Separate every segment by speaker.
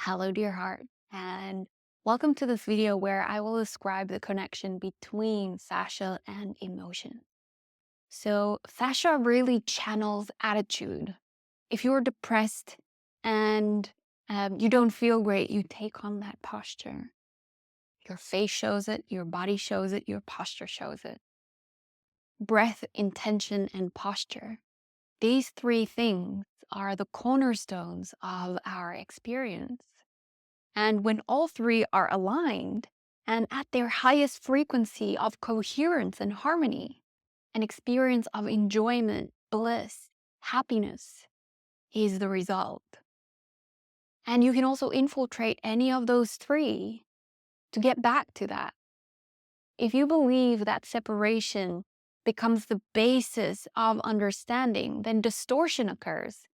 Speaker 1: Hello, dear heart, and welcome to this video where I will describe the connection between fascia and emotion. So, fascia really channels attitude. If you're depressed and you don't feel great, you take on that posture. Your face shows it, your body shows it, your posture shows it. Breath, intention, and posture. These three things are the cornerstones of our experience. And when all three are aligned and at their highest frequency of coherence and harmony, an experience of enjoyment, bliss, happiness is the result. And you can also infiltrate any of those three to get back to that. If you believe that separation becomes the basis of understanding, then distortion occurs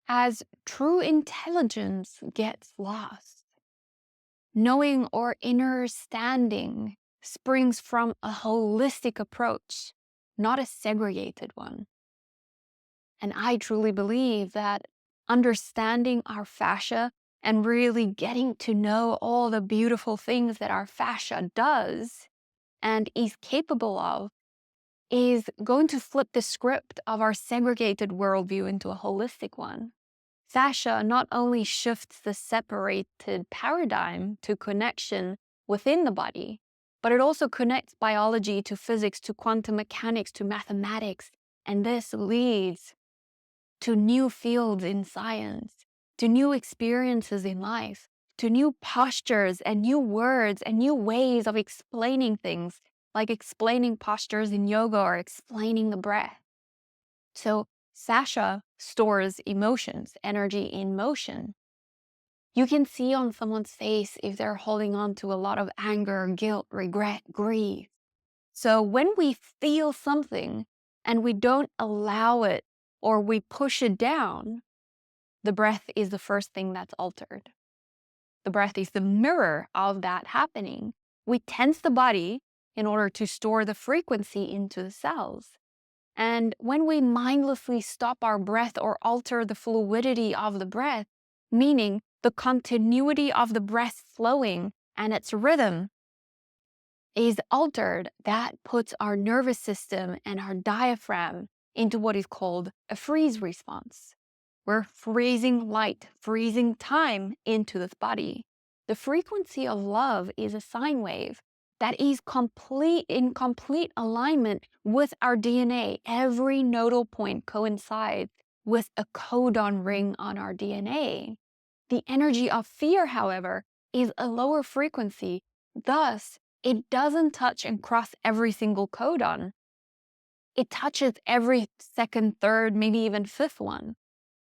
Speaker 1: as true intelligence gets lost. Knowing or understanding springs from a holistic approach, not a segregated one. And I truly believe that understanding our fascia and really getting to know all the beautiful things that our fascia does and is capable of is going to flip the script of our segregated worldview into a holistic one. Fascia not only shifts the separated paradigm to connection within the body, but it also connects biology to physics, to quantum mechanics, to mathematics. And this leads to new fields in science, to new experiences in life, to new postures and new words and new ways of explaining things, like explaining postures in yoga or explaining the breath. So fascia stores emotions, energy in motion. You can see on someone's face if they're holding on to a lot of anger, guilt, regret, grief. So when we feel something and we don't allow it or we push it down, the breath is the first thing that's altered. The breath is the mirror of that happening. We tense the body in order to store the frequency into the cells. And when we mindlessly stop our breath or alter the fluidity of the breath, meaning the continuity of the breath flowing and its rhythm is altered, that puts our nervous system and our diaphragm into what is called a freeze response. We're freezing light, freezing time into this body. The frequency of love is a sine wave that is in complete alignment with our DNA. Every nodal point coincides with a codon ring on our DNA. The energy of fear, however, is a lower frequency. Thus, it doesn't touch and cross every single codon. It touches every second, third, maybe even fifth one.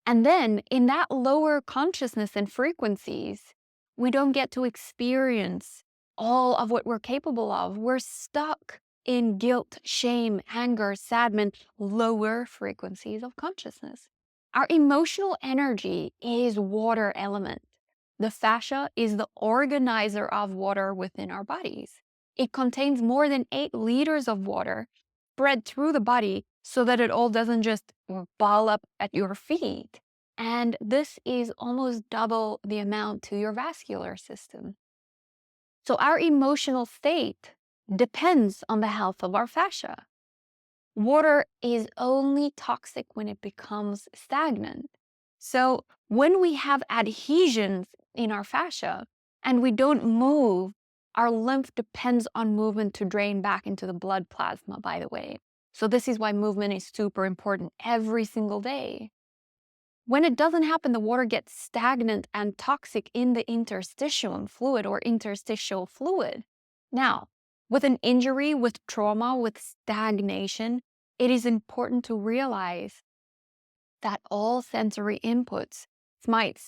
Speaker 1: And then in that lower consciousness and frequencies, we don't get to experience all of what we're capable of. We're stuck in guilt, shame, anger, sadness, lower frequencies of consciousness. Our emotional energy is water element. The fascia is the organizer of water within our bodies. It contains more than 8 liters of water spread through the body so that it all doesn't just ball up at your feet. And this is almost double the amount to your vascular system. So our emotional state depends on the health of our fascia. Water is only toxic when it becomes stagnant. So when we have adhesions in our fascia and we don't move, our lymph depends on movement to drain back into the blood plasma, by the way. So this is why movement is super important every single day. When it doesn't happen, the water gets stagnant and toxic in the interstitium fluid or interstitial fluid. Now, with an injury, with trauma, with stagnation, it is important to realize that all sensory inputs, sight,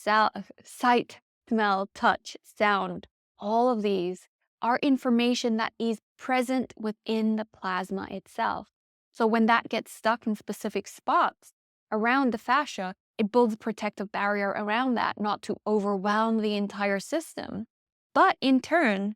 Speaker 1: smell, touch, sound, all of these are information that is present within the plasma itself. So when that gets stuck in specific spots around the fascia, it builds a protective barrier around that, not to overwhelm the entire system. But in turn,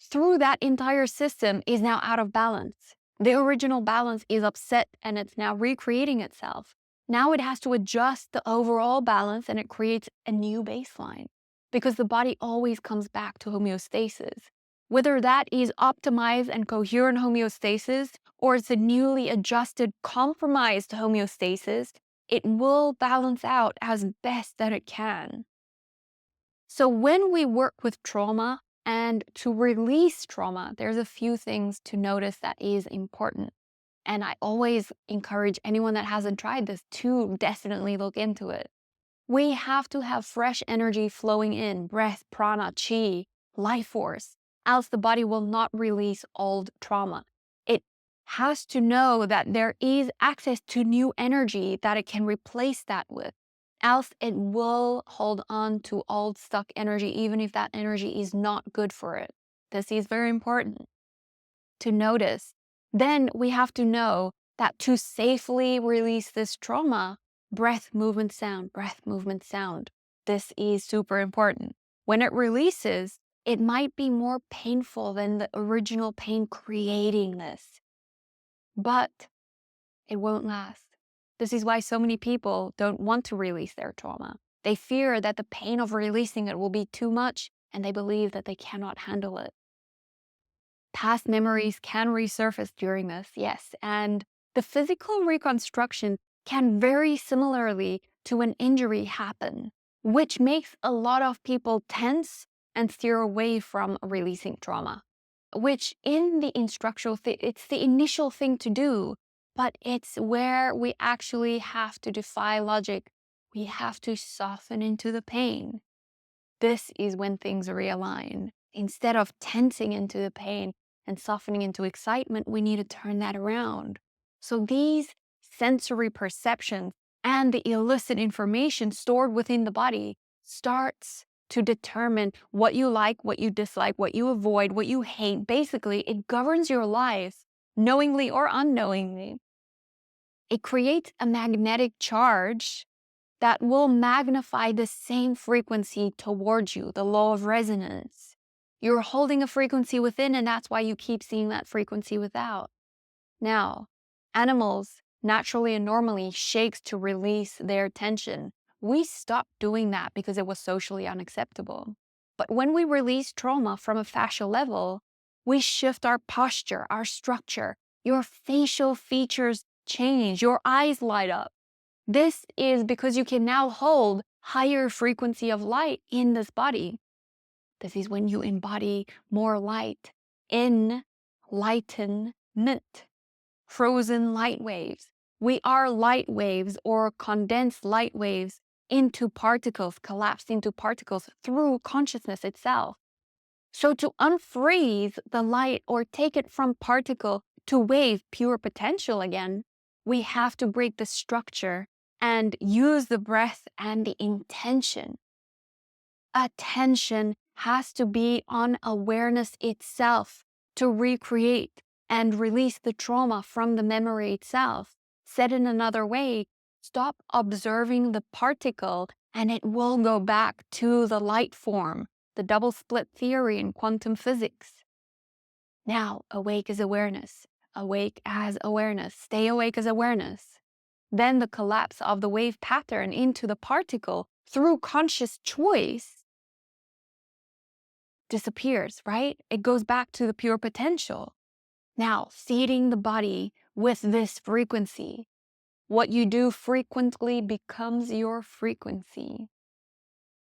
Speaker 1: through that entire system is now out of balance. The original balance is upset and it's now recreating itself. Now it has to adjust the overall balance and it creates a new baseline. because the body always comes back to homeostasis. Whether that is optimized and coherent homeostasis or it's a newly adjusted, compromised homeostasis, it will balance out as best that it can. So when we work with trauma and to release trauma, there's a few things to notice that is important. And I always encourage anyone that hasn't tried this to definitely look into it. We have to have fresh energy flowing in, breath, prana, chi, life force, else the body will not release old trauma. It has to know that there is access to new energy that it can replace that with, else it will hold on to old stuck energy even if that energy is not good for it. This is very important to notice. Then we have to know that to safely release this trauma, breath, movement, sound, breath, movement, sound. This is super important. When it releases, it might be more painful than the original pain creating this, but it won't last. This is why so many people don't want to release their trauma. They fear that the pain of releasing it will be too much, and they believe that they cannot handle it. Past memories can resurface during this, yes, and the physical reconstruction can very similarly to an injury happen, which makes a lot of people tense and steer away from releasing trauma, which in the instructional it's the initial thing to do, but it's where we actually have to defy logic. We have to soften into the pain. This is when things realign. Instead of tensing into the pain and softening into excitement, we need to turn that around. So these sensory perceptions and the illicit information stored within the body starts to determine what you like, what you dislike, what you avoid, what you hate. Basically, it governs your life, knowingly or unknowingly. It creates a magnetic charge that will magnify the same frequency towards you, the law of resonance. You're holding a frequency within, and that's why you keep seeing that frequency without. Now, animals naturally and normally shakes to release their tension. We stopped doing that because it was socially unacceptable. But when we release trauma from a fascial level, we shift our posture, our structure. Your facial features change, your eyes light up. This is because you can now hold higher frequency of light in this body. This is when you embody more light. Enlightenment. Frozen light waves. We are light waves or condensed light waves into particles, collapsed into particles through consciousness itself. So to unfreeze the light or take it from particle to wave, pure potential again, we have to break the structure and use the breath and the intention. Attention has to be on awareness itself to recreate and release the trauma from the memory itself. Said in another way, stop observing the particle and it will go back to the light form, the double split theory in quantum physics. Now, awake is awareness. Awake as awareness. Stay awake as awareness. Then the collapse of the wave pattern into the particle through conscious choice disappears, right? It goes back to the pure potential. Now, feeding the body with this frequency. What you do frequently becomes your frequency.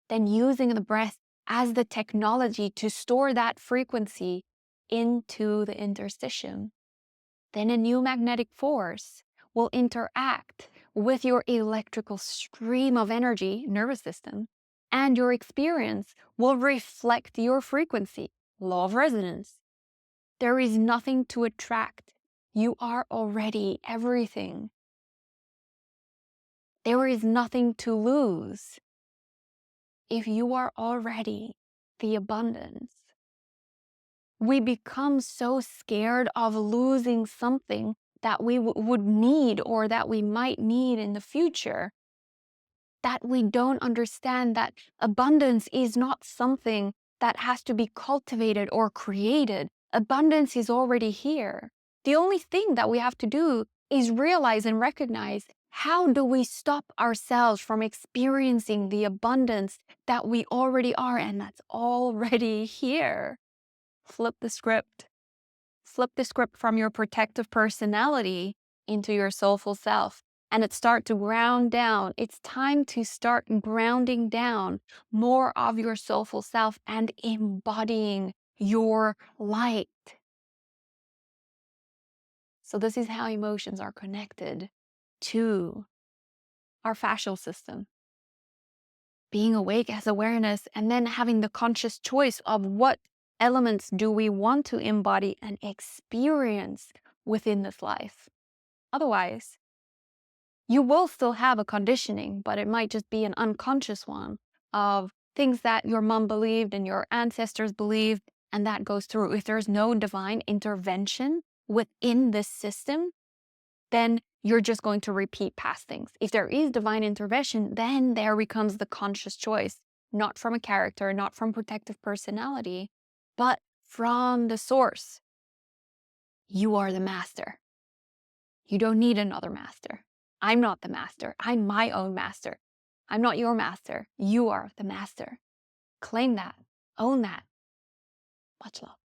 Speaker 1: Then using the breath as the technology to store that frequency into the interstitium. Then a new magnetic force will interact with your electrical stream of energy, nervous system, and your experience will reflect your frequency, law of resonance. There is nothing to attract. You are already everything. There is nothing to lose if you are already the abundance. We become so scared of losing something that we would need or that we might need in the future that we don't understand that abundance is not something that has to be cultivated or created. Abundance is already here. The only thing that we have to do is realize and recognize How do we stop ourselves from experiencing the abundance that we already are and that's already here? Flip the script. Flip the script from your protective personality into your soulful self. And it start to ground down. It's time to start grounding down more of your soulful self and embodying your light. So this is how emotions are connected to our fascial system. Being awake as awareness, and then having the conscious choice of what elements do we want to embody and experience within this life. Otherwise, you will still have a conditioning, but it might just be an unconscious one of things that your mom believed and your ancestors believed, and that goes through. If there's no divine intervention within this system, then you're just going to repeat past things. If there is divine intervention, then there becomes the conscious choice, not from a character, not from protective personality, but from the source. You are the master. You don't need another master. I'm not the master. I'm my own master. I'm not your master. You are the master. Claim that. Own that. Much love.